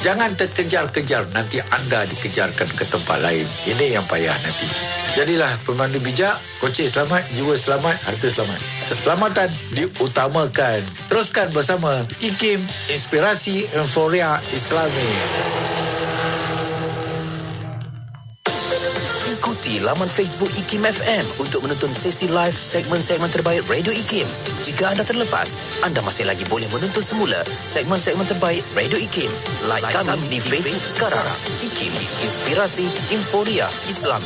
Jangan terkejar-kejar, nanti anda dikejarkan ke tempat lain. Ini yang payah nanti. Jadilah pemandu bijak, kocik selamat, jiwa selamat, harta selamat. Keselamatan diutamakan. Teruskan bersama IKIM, Inspirasi Euforia Islami. Ikuti laman Facebook IKIM FM untuk menonton sesi live segmen-segmen terbaik Radio IKIM. Jika anda terlepas, anda masih lagi boleh menonton semula segmen-segmen terbaik Radio IKIM. Like kami di Facebook sekarang. IKIM, Inspirasi Euforia Islam.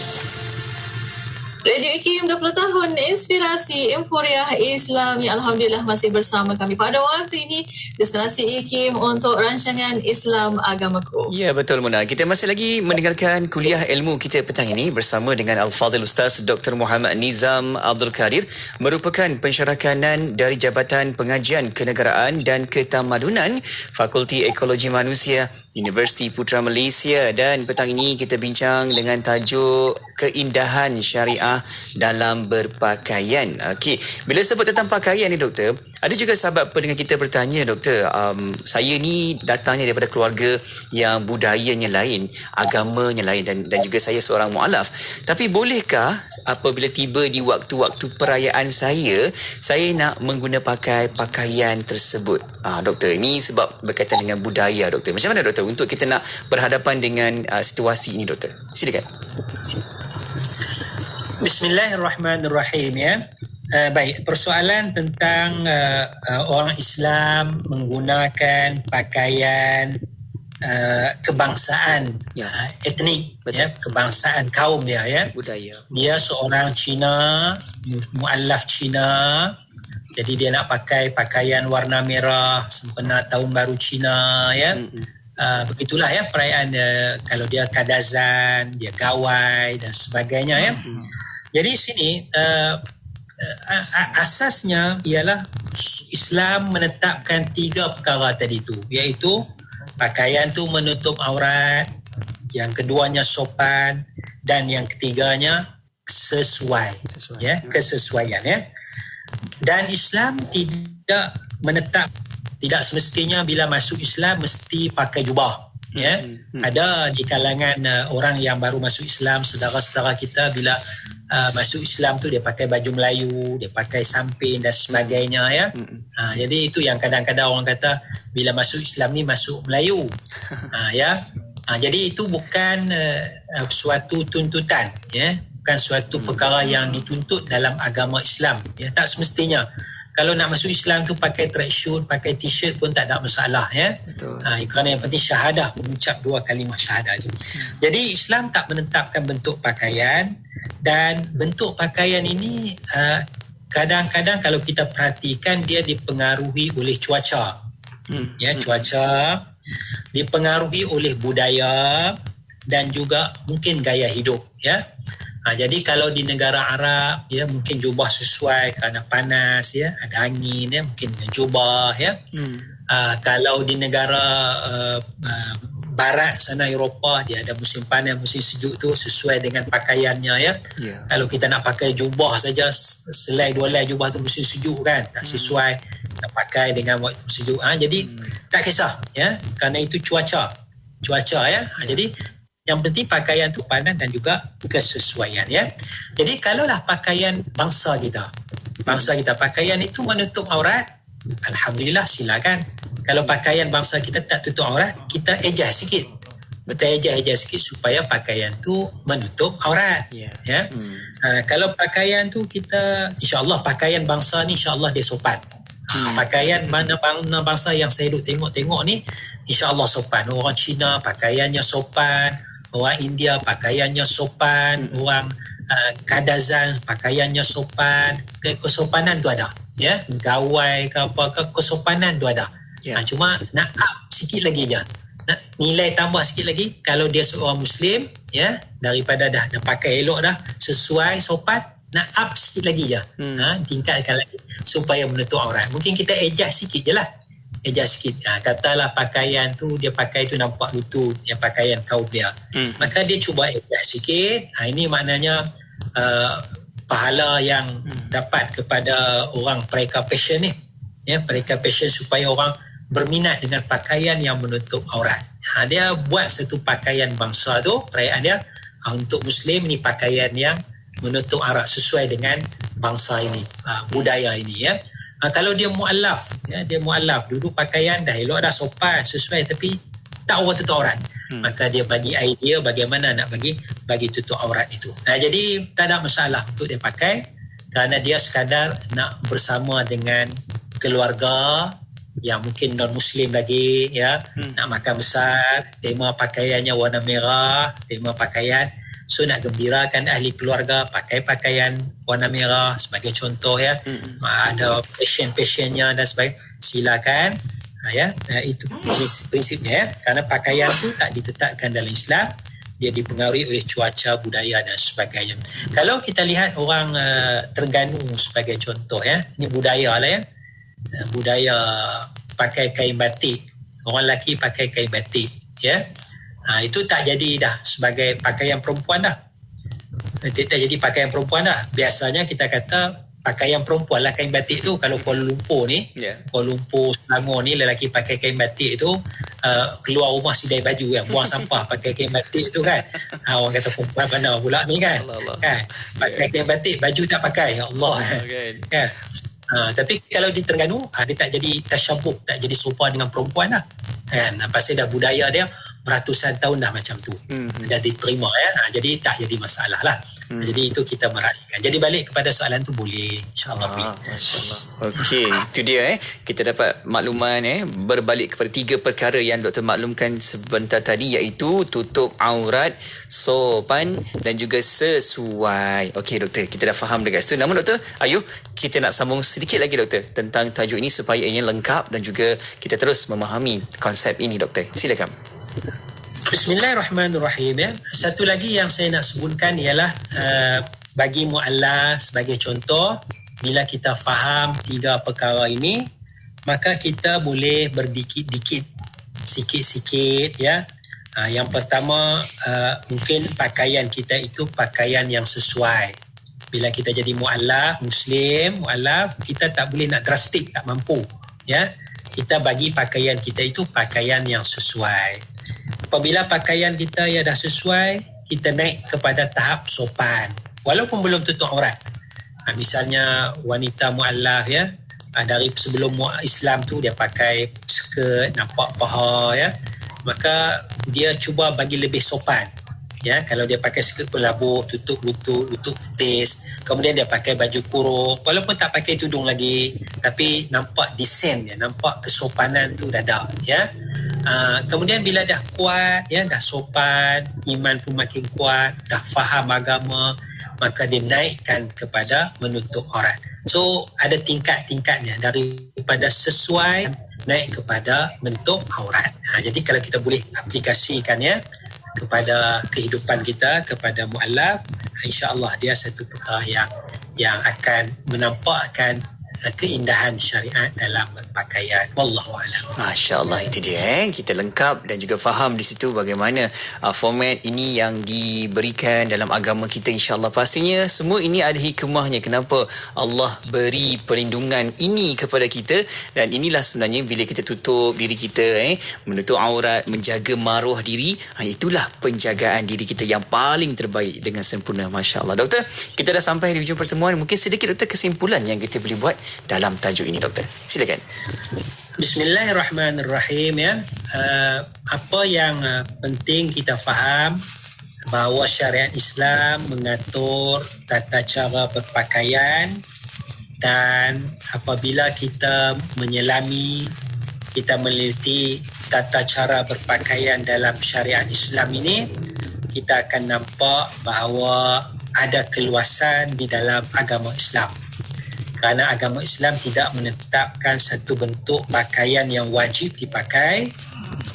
Radio IKIM 20 tahun Inspirasi Euforia Islam yang Alhamdulillah masih bersama kami pada waktu ini, destinasi IKIM untuk rancangan Islam Agamaku. Ya, betul Mona. Kita masih lagi mendengarkan kuliah ilmu kita petang ini bersama dengan Al-Fadhil Ustaz Dr. Muhammad Nizam Abdul Kadir, merupakan pensyarah kanan dari Jabatan Pengajian Kenegaraan dan Ketamadunan Fakulti Ekologi Manusia Universiti Putra Malaysia, dan petang ini kita bincang dengan tajuk keindahan syariah dalam berpakaian. Okey, bila sebut tentang pakaian ni doktor, ada juga sahabat pendengar kita bertanya, doktor, saya ni datangnya daripada keluarga yang budayanya lain, agamanya lain, dan juga saya seorang mualaf. Tapi bolehkah apabila tiba di waktu-waktu perayaan saya nak mengguna pakaian tersebut? Doktor, ini sebab berkaitan dengan budaya, doktor. Macam mana doktor untuk kita nak berhadapan dengan situasi ini, doktor? Silakan. Bismillahirrahmanirrahim, ya. Baik, persoalan tentang orang Islam menggunakan pakaian kebangsaan, etnik, ya, kebangsaan kaum dia, ya. Budaya. Dia seorang Cina, mualaf Cina. Jadi dia nak pakai pakaian warna merah sempena Tahun Baru Cina, ya. Begitulah ya perayaan kalau dia kadazan, dia gawai dan sebagainya, ya. Jadi sini asasnya ialah Islam menetapkan 3 perkara tadi tu, iaitu pakaian tu menutup aurat, yang keduanya sopan, dan yang ketiganya sesuai. Ya, kesesuaian, ya. Dan Islam tidak menetap, tidak semestinya bila masuk Islam mesti pakai jubah, ya. Ada di kalangan orang yang baru masuk Islam, saudara-saudara kita bila masuk Islam tu dia pakai baju Melayu, dia pakai samping dan sebagainya, ya. Jadi itu yang kadang-kadang orang kata bila masuk Islam ni masuk Melayu. Ya. Jadi itu bukan suatu tuntutan, ya. Bukan suatu perkara yang dituntut dalam agama Islam, ya. Tak semestinya. Kalau nak masuk Islam tu pakai tracksuit, pakai t-shirt pun tak ada masalah, ya. Kerana yang penting syahadah, mengucap 2 kalimah syahadah je. Jadi Islam tak menetapkan bentuk pakaian, dan bentuk pakaian ini kadang-kadang kalau kita perhatikan dia dipengaruhi oleh cuaca. Ya, cuaca dipengaruhi oleh budaya dan juga mungkin gaya hidup, ya. Jadi kalau di negara Arab, ya, mungkin jubah sesuai kerana panas, ya, ada angin, ya, mungkin jubah, ya. Kalau di negara barat sana Eropah, dia ada musim panas, musim sejuk tu sesuai dengan pakaiannya, ya. Kalau kita nak pakai jubah saja, selai 2 helai jubah tu musim sejuk kan, tak sesuai nak pakai dengan waktu sejuk. Jadi tak kisah, ya, kerana itu cuaca, ya. Jadi yang penting pakaian tu panas dan juga kesesuaian, ya. Jadi kalaulah pakaian bangsa kita, pakaian itu menutup aurat, alhamdulillah silakan. Kalau pakaian bangsa kita tak tutup aurat, kita adjust sikit. Kita adjust sikit supaya pakaian tu menutup aurat, ya. Kalau pakaian tu kita, insya-Allah pakaian bangsa ni insya-Allah dia sopan. Pakaian mana bangsa yang saya duk tengok ni insya-Allah sopan. Orang Cina pakaiannya sopan, orang India pakaiannya sopan, orang Kadazan pakaiannya sopan. Kesopanan tu ada, ya. Gawai ke apa ke, kesopanan tu ada. Cuma nak up sikit lagi je, nak nilai tambah sikit lagi. Kalau dia seorang Muslim, ya, daripada dah pakai elok dah, sesuai sopan, nak up sikit lagi je, tingkatkan lagi supaya menutup aurat. Mungkin kita adjust sikit je lah, adjust sikit. Katalah pakaian tu dia pakai tu nampak lutut, yang pakaian kaum dia, maka dia cuba adjust sikit. Ini maknanya pahala yang dapat kepada orang mereka passion ni, Ya, mereka passion supaya orang berminat dengan pakaian yang menutup aurat. Dia buat satu pakaian bangsa tu, perayaan dia untuk Muslim ni pakaian yang menutup aurat sesuai dengan bangsa ini, budaya ini ya. Kalau dia mu'allaf, ya, dia mu'allaf, duduk pakaian dah elok dah sopan sesuai tapi tak orang tutup aurat. Maka dia bagi idea bagaimana nak bagi tutup aurat itu. Jadi tak ada masalah untuk dia pakai kerana dia sekadar nak bersama dengan keluarga yang mungkin non-Muslim lagi ya, nak makan besar, tema pakaiannya warna merah, tema pakaian. So nak gembirakan ahli keluarga pakai pakaian warna merah sebagai contoh ya. Ada passion-passionnya dan sebagainya, silakan ya. Itu prinsipnya ya. Kerana pakaian tu tak ditetapkan dalam Islam, dia dipengaruhi oleh cuaca, budaya dan sebagainya. Kalau kita lihat orang Terengganu sebagai contoh ya, ini budaya lah ya. Budaya pakai kain batik, orang lelaki pakai kain batik ya. Itu tak jadi dah sebagai pakaian perempuan dah. Tak jadi pakaian perempuan dah. Biasanya kita kata pakaian perempuan lah kain batik tu. Kalau Kuala Lumpur ni, Kuala Lumpur, Selangor ni, lelaki pakai kain batik tu keluar rumah sidai baju kan, buang sampah pakai kain batik tu kan. Orang kata perempuan mana pula ni kan. Kan? Pakai kain batik, baju tak pakai. Ya Allah kan. Tapi kalau di Terengganu dia tak jadi tasyabuh, tak jadi serupa dengan perempuan lah kan. Pasal dah budaya dia ratusan tahun dah macam tu, dah diterima ya. Jadi tak jadi masalah lah. Jadi itu kita meraihkan. Jadi balik kepada soalan tu boleh, insyaAllah. MasyaAllah. Okey, itu dia kita dapat makluman berbalik kepada 3 perkara yang doktor maklumkan sebentar tadi, iaitu tutup aurat, sopan dan juga sesuai. Okey doktor, kita dah faham dekat situ. Namun doktor, ayuh kita nak sambung sedikit lagi doktor tentang tajuk ini supaya ia lengkap dan juga kita terus memahami konsep ini doktor. Silakan. Bismillahirrahmanirrahim ya. Satu lagi yang saya nak sebutkan ialah bagi mu'allaf sebagai contoh, bila kita faham 3 perkara ini, maka kita boleh berdikit-dikit, sikit-sikit ya. Yang pertama, mungkin pakaian kita itu pakaian yang sesuai. Bila kita jadi mu'allaf, Muslim, mu'allaf, kita tak boleh nak drastik, tak mampu ya. Kita bagi pakaian kita itu pakaian yang sesuai. Apabila pakaian kita yang dah sesuai, kita naik kepada tahap sopan walaupun belum tutup aurat. Misalnya wanita mu'allaf ya, dari sebelum Islam tu dia pakai skirt, nampak paha ya, maka dia cuba bagi lebih sopan ya. Kalau dia pakai skirt pelabur, tutup lutut, lutut betis, kemudian dia pakai baju kurung walaupun tak pakai tudung lagi, tapi nampak decent ya, nampak kesopanan tu dah ada ya. Kemudian bila dah kuat ya, dah sopan, iman pun makin kuat, dah faham agama, maka dia naikkan kepada menutup aurat. So ada tingkat-tingkatnya, daripada sesuai naik kepada menutup aurat. Jadi kalau kita boleh aplikasikan ya kepada kehidupan kita, kepada mu'allaf, insya-Allah dia satu perkara yang akan menampakkan keindahan syariat dalam berpakaian. Wallahu a'lam. Masya-Allah, itu dia kita lengkap dan juga faham di situ bagaimana format ini yang diberikan dalam agama kita. Insya-Allah pastinya semua ini ada hikmahnya kenapa Allah beri perlindungan ini kepada kita, dan inilah sebenarnya bila kita tutup diri kita menutup aurat, menjaga maruah diri, itulah penjagaan diri kita yang paling terbaik dengan sempurna. Masya-Allah. Doktor, kita dah sampai di hujung pertemuan. Mungkin sedikit doktor kesimpulan yang kita boleh buat dalam tajuk ini doktor. Silakan. Bismillahirrahmanirrahim ya. Apa yang penting kita faham, bahawa syariat Islam mengatur tata cara berpakaian, dan apabila kita menyelami, kita meneliti tata cara berpakaian dalam syariat Islam ini, kita akan nampak bahawa ada keluasan di dalam agama Islam. Kerana agama Islam tidak menetapkan satu bentuk pakaian yang wajib dipakai.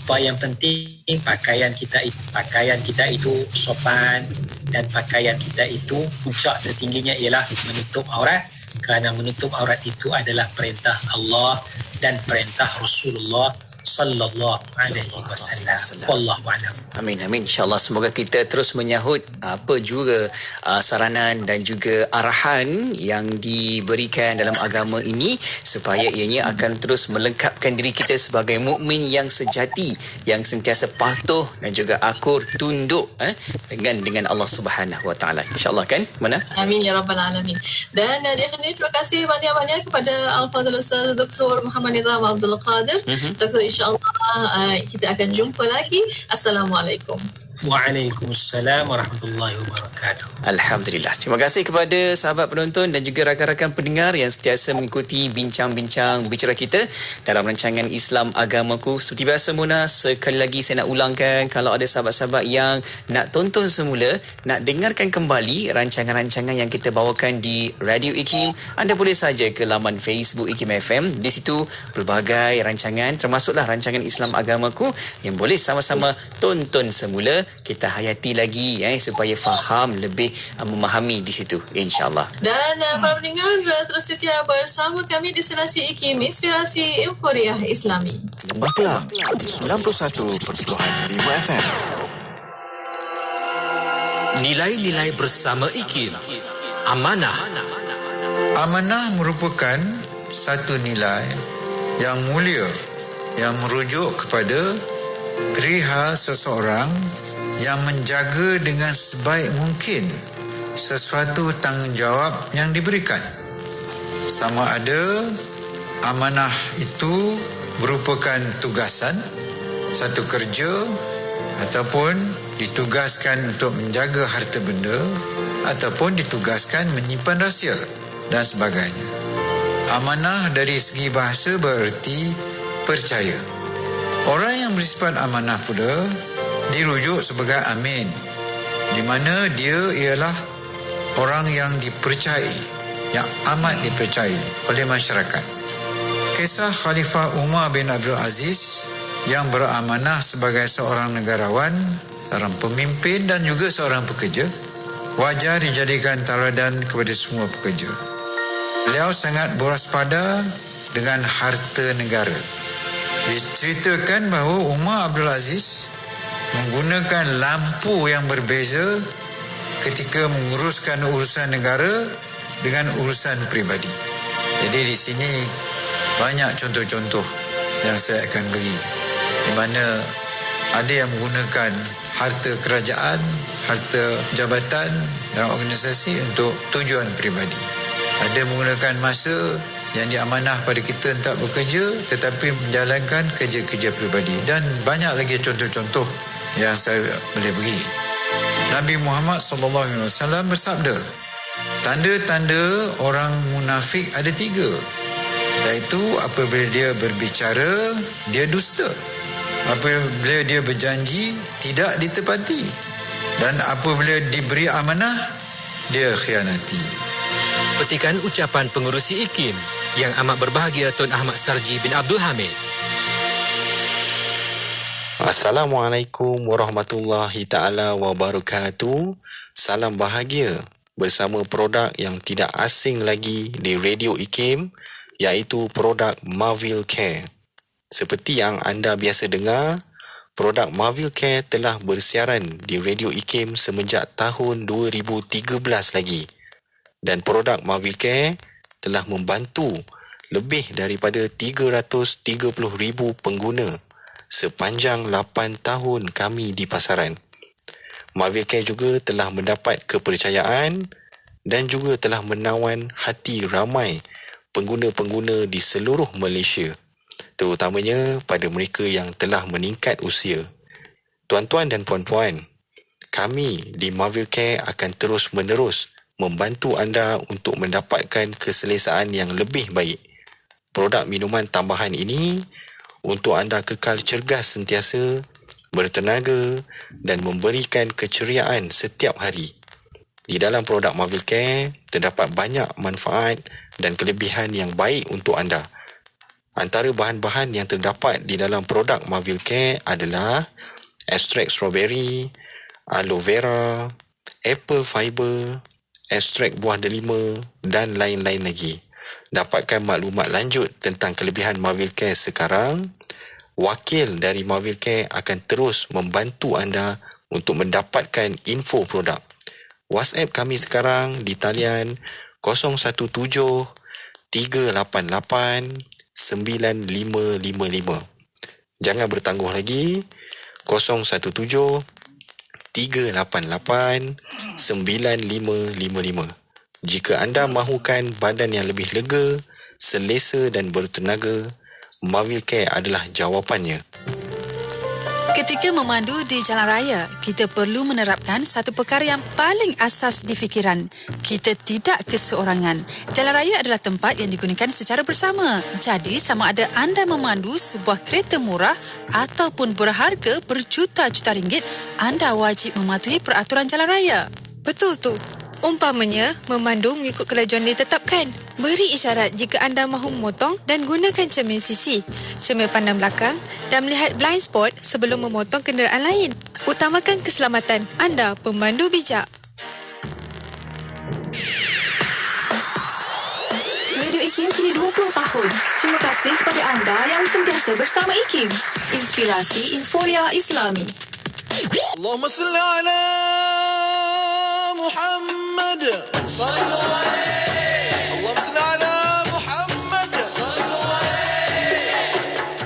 Apa yang penting, pakaian kita itu sopan, dan pakaian kita itu puncak tertingginya ialah menutup aurat, kerana menutup aurat itu adalah perintah Allah dan perintah Rasulullah sallallahu alaihi wasallam. Wallahu a'lam. Amin, amin. InsyaAllah semoga kita terus menyahut apa juga saranan dan juga arahan yang diberikan dalam agama ini supaya ianya akan terus melengkapkan diri kita sebagai mukmin yang sejati, yang sentiasa patuh dan juga akur tunduk dengan Allah Subhanahu Wa Taala. InsyaAllah kan? Mana? Amin ya rabbal alamin. Dan di akhir ini terima kasih banyak-banyak kepada Al-Fadhil Ustaz Dr. Muhammad Nizam Abdul Qadir. Dr. InsyaAllah kita akan jumpa lagi. Assalamualaikum. Waalaikumsalam warahmatullahi wabarakatuh. Alhamdulillah. Terima kasih kepada sahabat penonton dan juga rakan-rakan pendengar yang sentiasa mengikuti bincang-bincang bicara kita dalam rancangan Islam Agamaku. Seperti biasa Mona, sekali lagi saya nak ulangkan, kalau ada sahabat-sahabat yang nak tonton semula, nak dengarkan kembali rancangan-rancangan yang kita bawakan di Radio IKIM, anda boleh saja ke laman Facebook IKIM FM. Di situ pelbagai rancangan, termasuklah rancangan Islam Agamaku yang boleh sama-sama tonton semula. Kita hayati lagi supaya faham lebih memahami di situ, insya-Allah. Dan para pendengar terus setia bersama kami di Selasi IKIM, Inspirasi Euphoria Islami. Baiklah, 91.5 FM. Nilai-nilai bersama IKIM. Amanah. Amanah merupakan satu nilai yang mulia yang merujuk kepada perihal seseorang yang menjaga dengan sebaik mungkin sesuatu tanggungjawab yang diberikan. Sama ada amanah itu merupakan tugasan, satu kerja, ataupun ditugaskan untuk menjaga harta benda, ataupun ditugaskan menyimpan rahsia dan sebagainya. Amanah dari segi bahasa bererti percaya. Orang yang bersifat amanah pula dirujuk sebagai amin, di mana dia ialah orang yang dipercayai, yang amat dipercayai oleh masyarakat. Kisah Khalifah Umar bin Abdul Aziz yang beramanah sebagai seorang negarawan, seorang pemimpin dan juga seorang pekerja, wajar dijadikan tauladan kepada semua pekerja. Beliau sangat berwaspada dengan harta negara. Diceritakan bahawa Umar Abdul Aziz menggunakan lampu yang berbeza ketika menguruskan urusan negara dengan urusan peribadi. Jadi di sini banyak contoh-contoh yang saya akan beri, di mana ada yang menggunakan harta kerajaan, harta jabatan dan organisasi untuk tujuan peribadi. Ada menggunakan masa yang diamanah pada kita untuk bekerja tetapi menjalankan kerja-kerja peribadi, dan banyak lagi contoh-contoh yang saya boleh beri. Nabi Muhammad SAW bersabda, tanda-tanda orang munafik ada 3, iaitu apabila dia berbicara, dia dusta, apabila dia berjanji, tidak ditepati, dan apabila diberi amanah, dia khianati. Petikan ucapan pengerusi IKIM yang amat berbahagia Tun Ahmad Sarji bin Abdul Hamid. Assalamualaikum warahmatullahi ta'ala wabarakatuh. Salam bahagia bersama produk yang tidak asing lagi di Radio IKIM, iaitu produk Marvel Care. Seperti yang anda biasa dengar, produk Marvel Care telah bersiaran di Radio IKIM semenjak tahun 2013 lagi. Dan produk Marvel Care telah membantu lebih daripada 330,000 pengguna sepanjang 8 tahun kami di pasaran. Marvel Care juga telah mendapat kepercayaan dan juga telah menawan hati ramai pengguna-pengguna di seluruh Malaysia, terutamanya pada mereka yang telah meningkat usia. Tuan-tuan dan puan-puan, kami di Marvel Care akan terus-menerus membantu anda untuk mendapatkan keselesaan yang lebih baik. Produk minuman tambahan ini untuk anda kekal cergas sentiasa, bertenaga dan memberikan keceriaan setiap hari. Di dalam produk Marvel Care terdapat banyak manfaat dan kelebihan yang baik untuk anda. Antara bahan-bahan yang terdapat di dalam produk Marvel Care adalah ekstrak strawberry, aloe vera, apple fiber, ekstrak buah delima dan lain-lain lagi. Dapatkan maklumat lanjut tentang kelebihan Marvel Care sekarang, wakil dari Mavilcare akan terus membantu anda untuk mendapatkan info produk. WhatsApp kami sekarang di talian 017-388-9555. Jangan bertangguh lagi, 017-388-9555. Jika anda mahukan badan yang lebih lega, selesa dan bertenaga, Mavilcare adalah jawapannya. Ketika memandu di jalan raya, kita perlu menerapkan satu perkara yang paling asas di fikiran. Kita tidak keseorangan. Jalan raya adalah tempat yang digunakan secara bersama. Jadi, sama ada anda memandu sebuah kereta murah ataupun berharga berjuta-juta ringgit, anda wajib mematuhi peraturan jalan raya. Betul tu. Umpamanya, memandu mengikut kelajuan ditetapkan. Beri isyarat jika anda mahu memotong dan gunakan cermin sisi, cermin pandang belakang dan melihat blind spot sebelum memotong kenderaan lain. Utamakan keselamatan anda, pemandu bijak. Radio IKIM kini 20 tahun. Terima kasih kepada anda yang sentiasa bersama IKIM. Inspirasi Inforia Islami. Allahumma salli ala Muhammad sallallahu alaihi. Allahumma salli ala Muhammad sallallahu alaihi.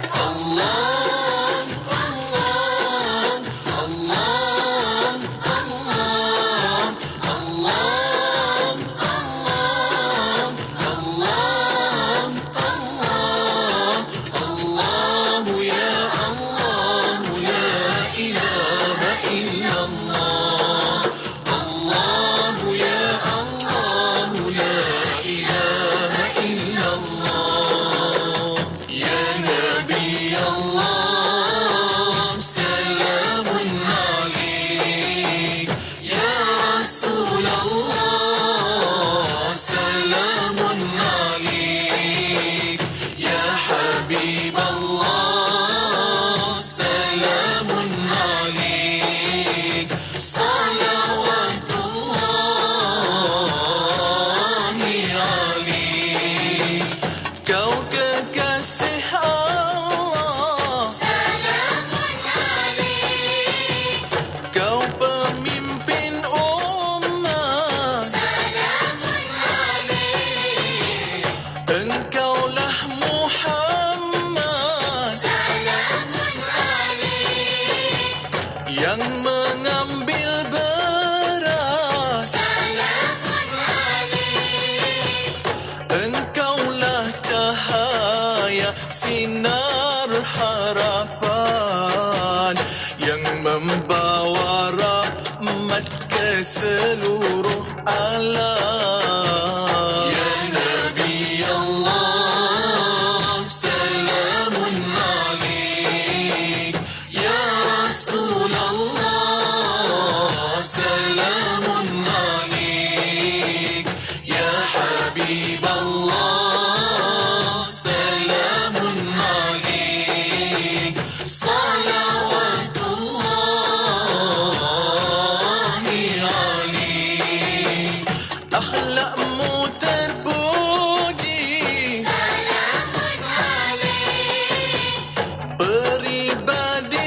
Allah Allah Allah Allah Allah Allah Allah ya Allah la ilaha illallah. Allah ya Allah la ilaha illallah. Ya Nabi Allah salamun alaik. Ya Rasulullah salamun alaik. Ya Habib Allah salamun alaik. Salawatullahi alaik. Kau kekasih Allah salamun alaik. Kau pemimpin ummah salamun alaik. Engkaulah Muhammad salamun alaik. Yang mengambil beras salamun alaik. Engkaulah cahaya sinar harapan yang membawa rahmat ke seluruh alam. Ya Nabi Allah salamun alaik. Ya Rasulullah salamun alaik. Ya Habib Allah salamun alaik. Salawatullahi alaik. Akhlakmu terpuji salamun alaik. Peribadi